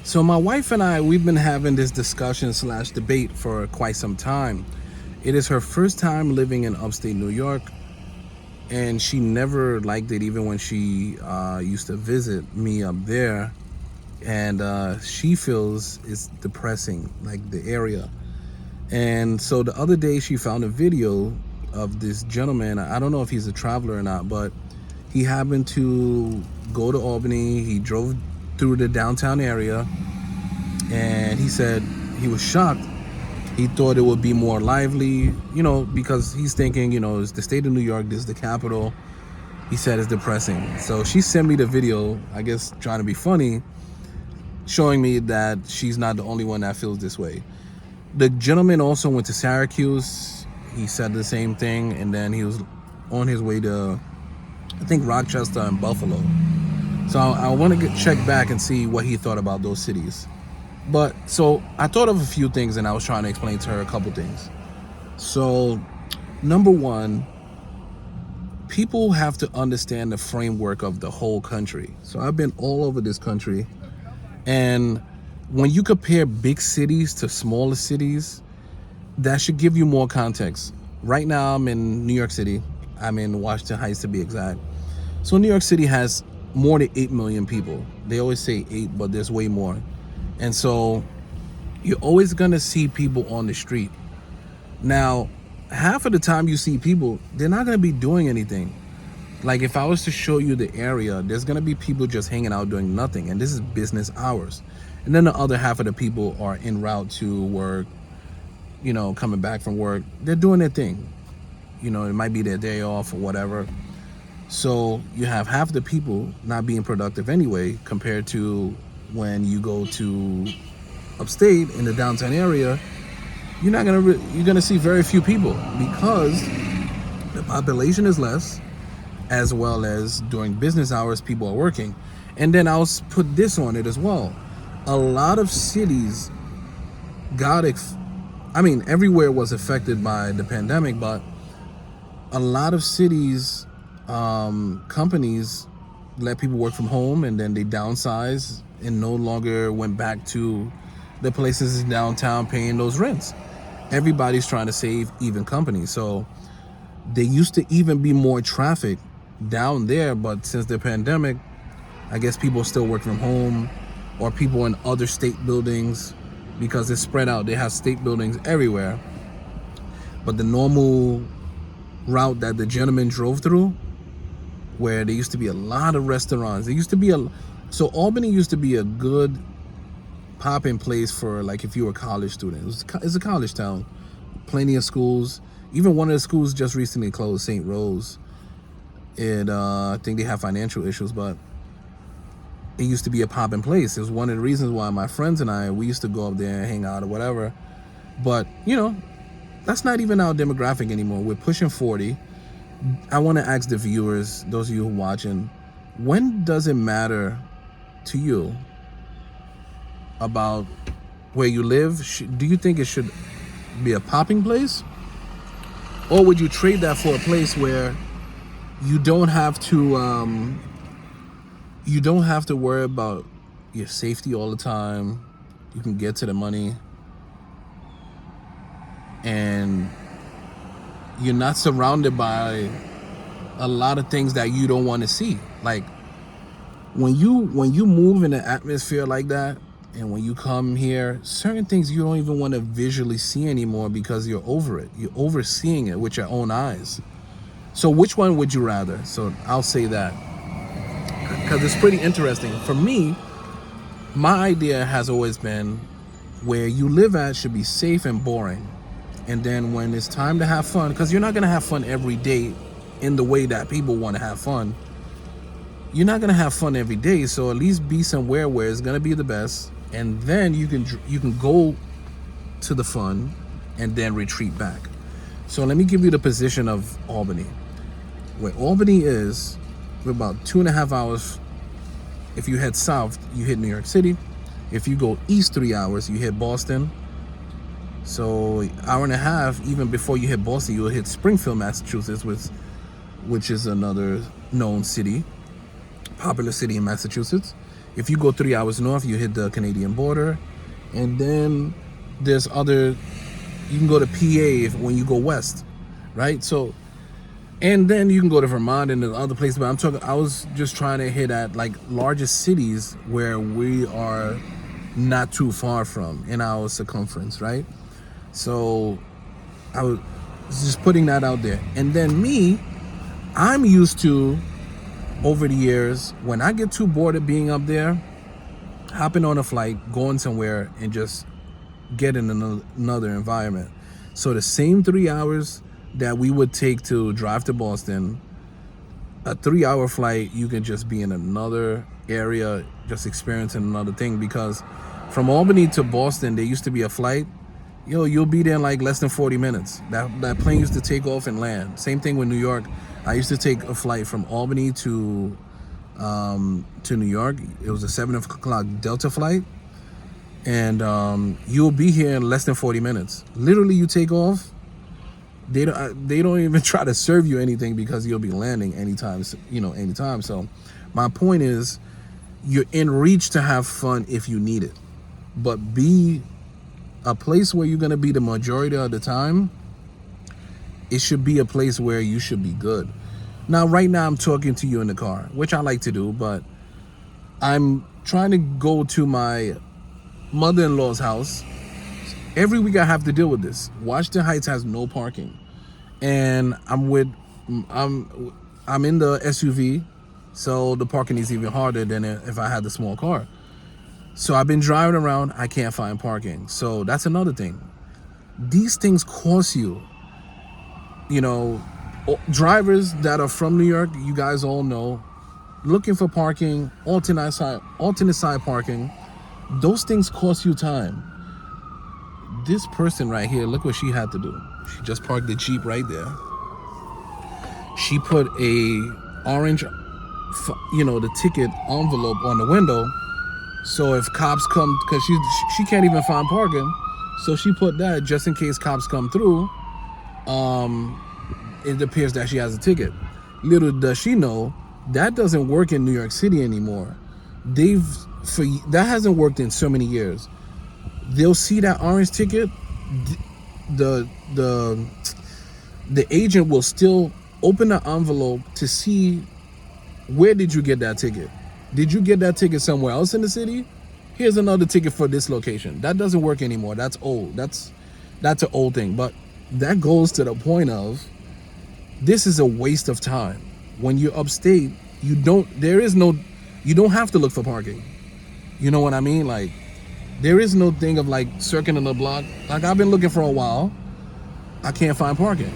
So my wife and I, we've been having this discussion slash debate for quite some time. It is her first time living in upstate New York, and she never liked it even when she used to visit me up there. And she feels it's depressing, like the area. And so the other day she found a video of this gentleman. I don't know if he's a traveler or not, but he happened to go to Albany. He drove through the downtown area, and he said he was shocked. He thought it would be more lively, because he's thinking, it's the state of New York, this is the capital. He said it's depressing. So she sent me the video, I guess trying to be funny, showing me that she's not the only one that feels this way. The gentleman also went to Syracuse. He said the same thing, and then he was on his way to, I think, Rochester and Buffalo. So I want to check back and see what he thought about those cities. But so I thought of a few things, and I was trying to explain to her a couple things. So number one, people have to understand the framework of the whole country. So I've been all over this country, and when you compare big cities to smaller cities, that should give you more context. Right now I'm in New York City. I'm in Washington Heights, to be exact. So New York City has more than 8 million people. They always say 8, but there's way more. And so you're always gonna see people on the street. Now, half of the time you see people, they're not gonna be doing anything. Like if I was to show you the area, there's gonna be people just hanging out doing nothing, and this is business hours. And then the other half of the people are en route to work, coming back from work. They're doing their thing. It might be their day off or whatever. So you have half the people not being productive anyway, compared to when you go to upstate in the downtown area. You're gonna see very few people because the population is less, as well as during business hours people are working. And then I'll put this on it as well. A lot of cities everywhere was affected by the pandemic, but a lot of cities, companies let people work from home, and then they downsized and no longer went back to the places in downtown paying those rents. Everybody's trying to save, even companies. So there used to even be more traffic down there, but since the pandemic, I guess people still work from home, or people in other state buildings, because it's spread out. They have state buildings everywhere. But the normal route that the gentleman drove through, where there used to be a lot of restaurants, so Albany used to be a good pop-in place for, like, if you were a college student. It's a college town, plenty of schools. Even one of the schools just recently closed, St. Rose. I think they have financial issues, but it used to be a poppin' place. It was one of the reasons why my friends and we used to go up there and hang out or whatever. But, that's not even our demographic anymore. We're pushing 40. I want to ask the viewers, those of you who are watching, when does it matter to you about where you live? Do you think it should be a popping place? Or would you trade that for a place where you don't have to worry about your safety all the time? You can get to the money, and you're not surrounded by a lot of things that you don't want to see. Like when you move in an atmosphere like that, and when you come here, certain things you don't even want to visually see anymore because you're over it. You're overseeing it with your own eyes. So which one would you rather? So I'll say that, because it's pretty interesting. For me, my idea has always been where you live at should be safe and boring. And then when it's time to have fun, because you're not going to have fun every day in the way that people want to have fun. You're not going to have fun every day, so at least be somewhere where it's going to be the best, and then you can go to the fun and then retreat back. So let me give you the position of Albany. Where Albany is, we're about 2.5 hours. If you head south, you hit New York City. If you go east 3 hours, you hit Boston. So hour and a half, even before you hit Boston, you'll hit Springfield, Massachusetts, which is another known city, popular city in Massachusetts. If you go 3 hours north, you hit the Canadian border. And then there's other, you can go to PA when you go west, right? So, and then you can go to Vermont and the other places. But I was just trying to hit at like largest cities where we are not too far from in our circumference, right? So I was just putting that out there. And then I'm used to, over the years, when I get too bored of being up there, hopping on a flight, going somewhere, and just getting another environment. So the same 3 hours that we would take to drive to Boston, a 3-hour flight, you can just be in another area, just experiencing another thing. Because from Albany to Boston, there used to be a flight. You'll be there in like less than 40 minutes. That plane used to take off and land. Same thing with New York. I used to take a flight from Albany to New York. It was a 7 o'clock Delta flight. And you'll be here in less than 40 minutes. Literally, you take off. They don't even try to serve you anything because you'll be landing anytime. So my point is, you're in reach to have fun if you need it. But be a place where you're going to be the majority of the time. It should be a place where you should be good. Now, right now, I'm talking to you in the car, which I like to do, but I'm trying to go to my mother-in-law's house. Every week I have to deal with this. Washington Heights has no parking. And I'm in the SUV, so the parking is even harder than if I had the small car. So I've been driving around, I can't find parking. So that's another thing. These things cost you. Drivers that are from New York, you guys all know, looking for parking, alternate side parking, those things cost you time. This person right here, look what she had to do. She just parked the Jeep right there. She put a orange, the ticket envelope on the window. So if cops come, because she can't even find parking, so she put that just in case cops come through. It appears that she has a ticket. Little does she know, that doesn't work in New York City anymore. That hasn't worked in so many years. They'll see that orange ticket. The agent will still open the envelope to see, where did you get that ticket? Did you get that ticket somewhere else in the city? Here's another ticket for this location. That doesn't work anymore. That's old. That's an old thing. But that goes to the point of, this is a waste of time. When you're upstate, you don't have to look for parking. You know what I mean? Like, there is no thing of like circling the block. Like, I've been looking for a while. I can't find parking.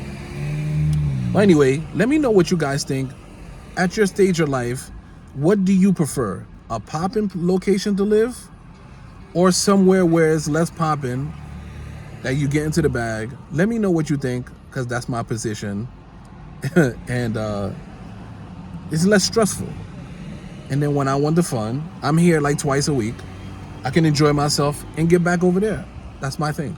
Well, anyway, let me know what you guys think. At your stage of life, what do you prefer? A poppin' location to live? Or somewhere where it's less poppin', that you get into the bag? Let me know what you think, because that's my position. And it's less stressful. And then when I want the fun, I'm here like twice a week. I can enjoy myself and get back over there. That's my thing.